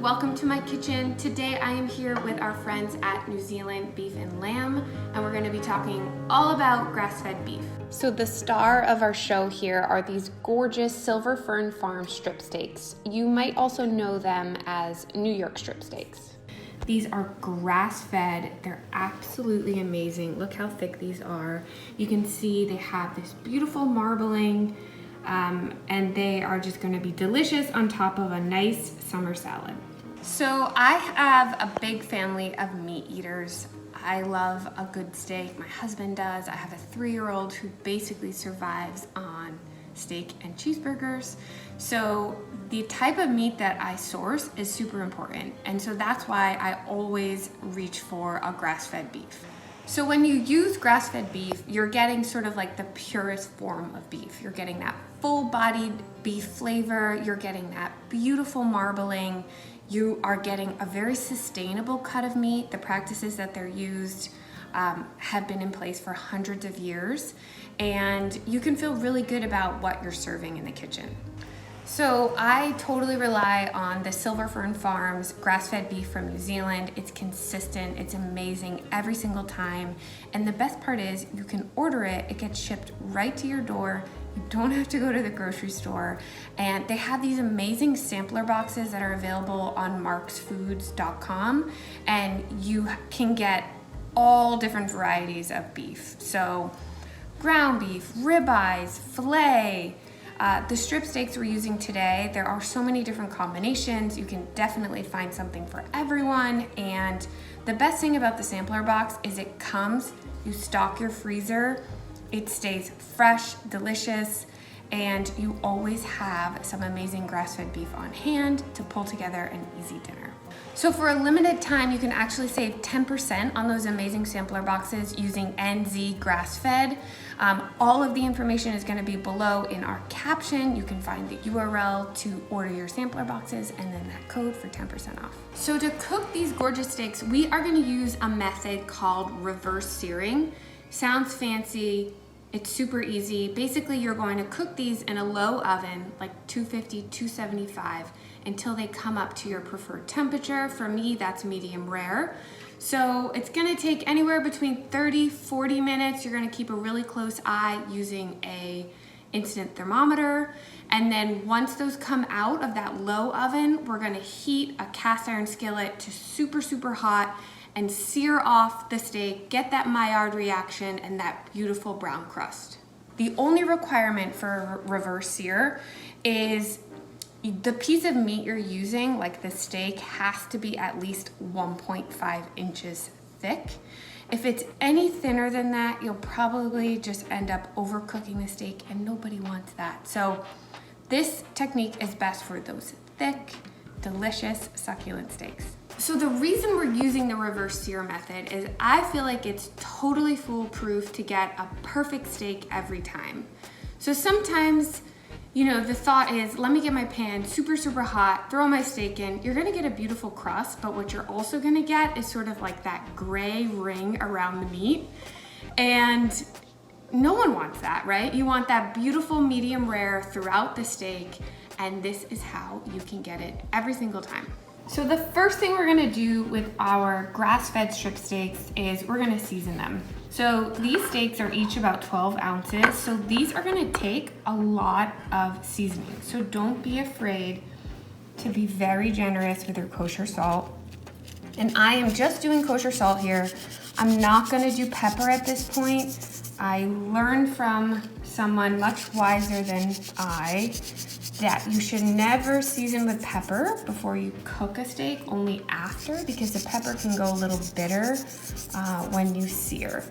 Welcome to my kitchen. Today I am here with our friends at New Zealand Beef and Lamb, and we're going to be talking all about grass-fed beef. So the star of our show here are these gorgeous Silver Fern Farm strip steaks. You might also know them as New York strip steaks. These are grass-fed. They're absolutely amazing. Look how thick these are. You can see they have this beautiful marbling, and they are just going to be delicious on top of a nice summer salad. So I have a big family of meat eaters. I love a good steak. My husband does. I have a 3-year-old who basically survives on steak and cheeseburgers. So the type of meat that I source is super important. And so that's why I always reach for a grass-fed beef. So when you use grass-fed beef, you're getting sort of like the purest form of beef. You're getting that full-bodied beef flavor. You're getting that beautiful marbling. You are getting a very sustainable cut of meat. The practices that they're used have been in place for hundreds of years, and you can feel really good about what you're serving in the kitchen. So I totally rely on the Silver Fern Farms grass-fed beef from New Zealand. It's consistent, it's amazing every single time. And the best part is you can order it, it gets shipped right to your door. You don't have to go to the grocery store. And they have these amazing sampler boxes that are available on marxfoods.com, and you can get all different varieties of beef. So ground beef, ribeyes, filet. The strip steaks we're using today, there are so many different combinations. You can definitely find something for everyone. And the best thing about the sampler box is it comes, you stock your freezer, it stays fresh, delicious, and you always have some amazing grass-fed beef on hand to pull together an easy dinner. So for a limited time, you can actually save 10% on those amazing sampler boxes using NZ grass-fed. All of the information is going to be below in our caption. You can find the URL to order your sampler boxes and then that code for 10% off. So to cook these gorgeous steaks, we are going to use a method called reverse searing. Sounds fancy. It's super easy. Basically, you're going to cook these in a low oven, like 250, 275, until they come up to your preferred temperature. For me, that's medium rare. So it's gonna take anywhere between 30, 40 minutes. You're gonna keep a really close eye using a instant thermometer. And then once those come out of that low oven, we're gonna heat a cast iron skillet to super, super hot and sear off the steak, get that Maillard reaction and that beautiful brown crust. The only requirement for reverse sear is the piece of meat you're using, like the steak, has to be at least 1.5 inches thick. If it's any thinner than that, you'll probably just end up overcooking the steak, and nobody wants that. So this technique is best for those thick, delicious, succulent steaks. So the reason we're using the reverse sear method is I feel like it's totally foolproof to get a perfect steak every time. So sometimes, you know, the thought is, let me get my pan super, super hot, throw my steak in. You're gonna get a beautiful crust, but what you're also gonna get is sort of like that gray ring around the meat. And no one wants that, right? You want that beautiful medium rare throughout the steak, and this is how you can get it every single time. So the first thing we're gonna do with our grass-fed strip steaks is we're gonna season them. So these steaks are each about 12 ounces. So these are gonna take a lot of seasoning. So don't be afraid to be very generous with your kosher salt. And I am just doing kosher salt here. I'm not gonna do pepper at this point. I learned from someone much wiser than I that you should never season with pepper before you cook a steak, only after, because the pepper can go a little bitter when you sear.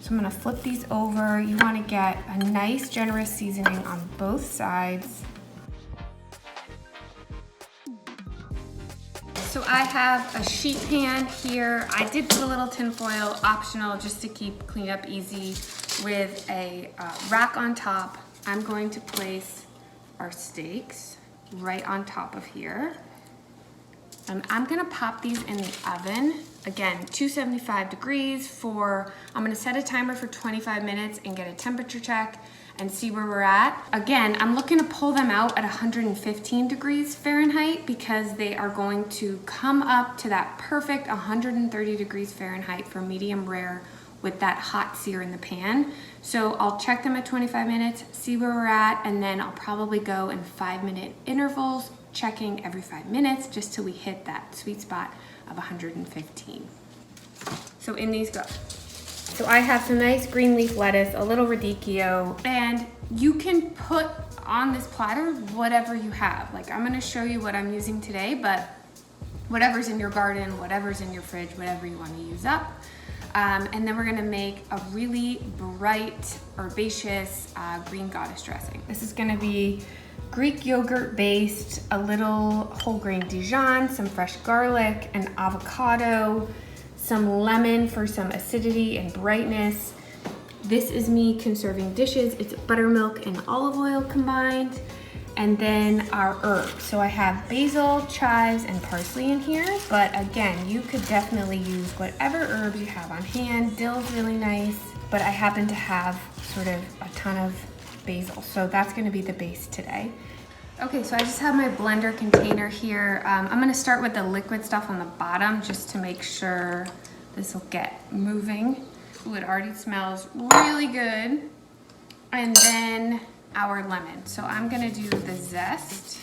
So I'm gonna flip these over. You wanna get a nice generous seasoning on both sides. So I have a sheet pan here. I did put a little tin foil, optional, just to keep cleanup easy, with a rack on top. I'm going to place our steaks right on top of here. And I'm gonna pop these in the oven Again, 275 degrees for, I'm gonna set a timer for 25 minutes and get a temperature check and see where we're at. Again, I'm looking to pull them out at 115 degrees Fahrenheit because they are going to come up to that perfect 130 degrees Fahrenheit for medium rare with that hot sear in the pan. So I'll check them at 25 minutes, see where we're at, and then I'll probably go in 5-minute intervals, checking every 5 minutes just till we hit that sweet spot of 115. So in these go. So I have some nice green leaf lettuce, a little radicchio, and you can put on this platter whatever you have. Like I'm gonna show you what I'm using today, but whatever's in your garden, whatever's in your fridge, whatever you wanna use up. And then we're gonna make a really bright, herbaceous green goddess dressing. This is gonna be Greek yogurt based, a little whole grain Dijon, some fresh garlic, an avocado, some lemon for some acidity and brightness. This is me conserving dishes. It's buttermilk and olive oil combined. And then our herbs. So I have basil, chives, and parsley in here, but again, you could definitely use whatever herbs you have on hand. Dill's really nice, but I happen to have sort of a ton of basil, so that's gonna be the base today. Okay, so I just have my blender container here. I'm gonna start with the liquid stuff on the bottom just to make sure this will get moving. Ooh, it already smells really good. And then our lemon. So I'm gonna do the zest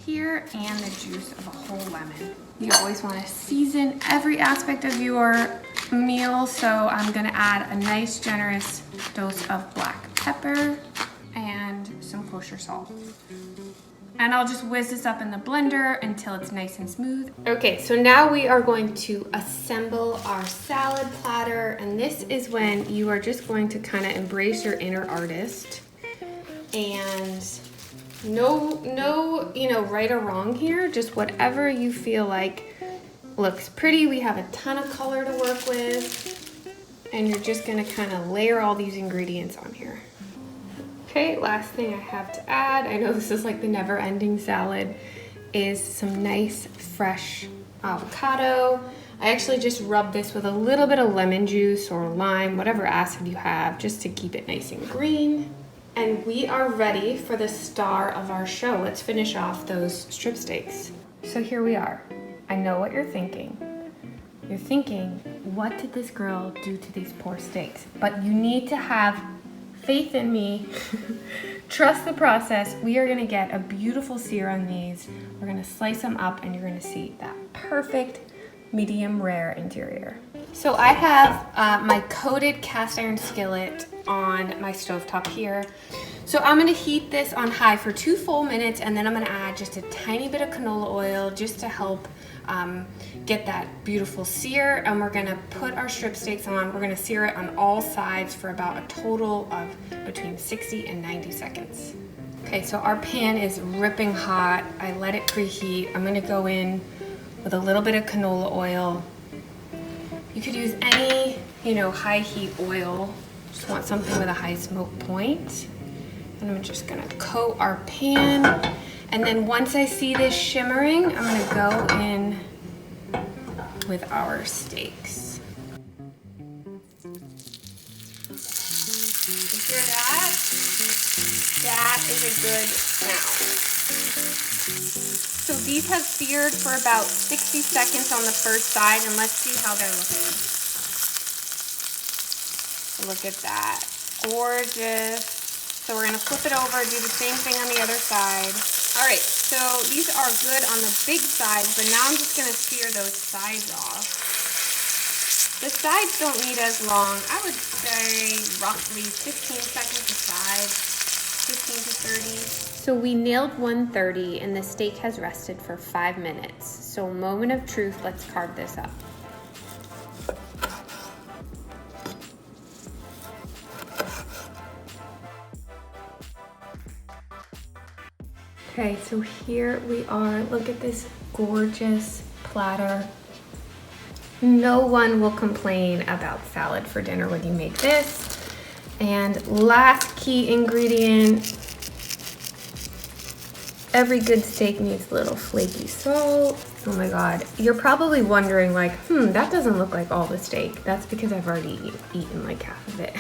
here and the juice of a whole lemon. You always wanna season every aspect of your meal, so I'm gonna add a nice generous dose of black pepper and some kosher salt. And I'll just whiz this up in the blender until it's nice and smooth. Okay, so now we are going to assemble our salad platter, and this is when you are just going to kind of embrace your inner artist. And no, right or wrong here, just whatever you feel like looks pretty. We have a ton of color to work with, and you're just gonna kind of layer all these ingredients on here. Okay, last thing I have to add, I know this is like the never-ending salad, is some nice fresh avocado. I actually just rubbed this with a little bit of lemon juice or lime, whatever acid you have, just to keep it nice and green. And we are ready for the star of our show. Let's finish off those strip steaks. So here we are. I know what you're thinking. You're thinking, what did this girl do to these poor steaks? But you need to have faith in me. Trust the process. We are gonna get a beautiful sear on these. We're gonna slice them up and you're gonna see that perfect medium rare interior. So I have my coated cast iron skillet on my stovetop here. So I'm gonna heat this on high for 2 full minutes, and then I'm gonna add just a tiny bit of canola oil just to help get that beautiful sear. And we're gonna put our strip steaks on. We're gonna sear it on all sides for about a total of between 60 and 90 seconds. Okay, so our pan is ripping hot. I let it preheat. I'm gonna go in with a little bit of canola oil. You could use any, high heat oil. Just want something with a high smoke point. And I'm just gonna coat our pan. And then once I see this shimmering, I'm gonna go in with our steaks. You hear that? That is a good sound. So these have seared for about 60 seconds on the first side, and let's see how they're looking. Look at that, gorgeous. So we're gonna flip it over, do the same thing on the other side. All right, so these are good on the big sides, but now I'm just gonna sear those sides off. The sides don't need as long. I would say roughly 15 seconds a side, 15 to 30. So we nailed 130 and the steak has rested for 5 minutes. So moment of truth, let's carve this up. Okay, so here we are. Look at this gorgeous platter. No one will complain about salad for dinner when you make this. And last key ingredient, every good steak needs a little flaky salt. Oh my God. You're probably wondering like, that doesn't look like all the steak. That's because I've already eaten like half of it.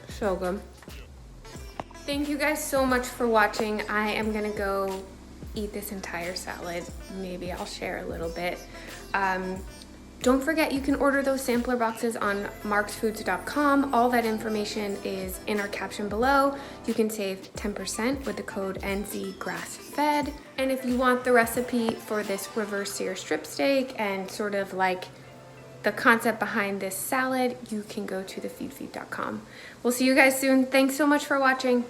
So good. Thank you guys so much for watching. I am gonna go eat this entire salad. Maybe I'll share a little bit. Don't forget you can order those sampler boxes on marxfoods.com. All that information is in our caption below. You can save 10% with the code NZGrassFed. And if you want the recipe for this reverse sear strip steak and sort of like the concept behind this salad, you can go to thefeedfeed.com. We'll see you guys soon. Thanks so much for watching.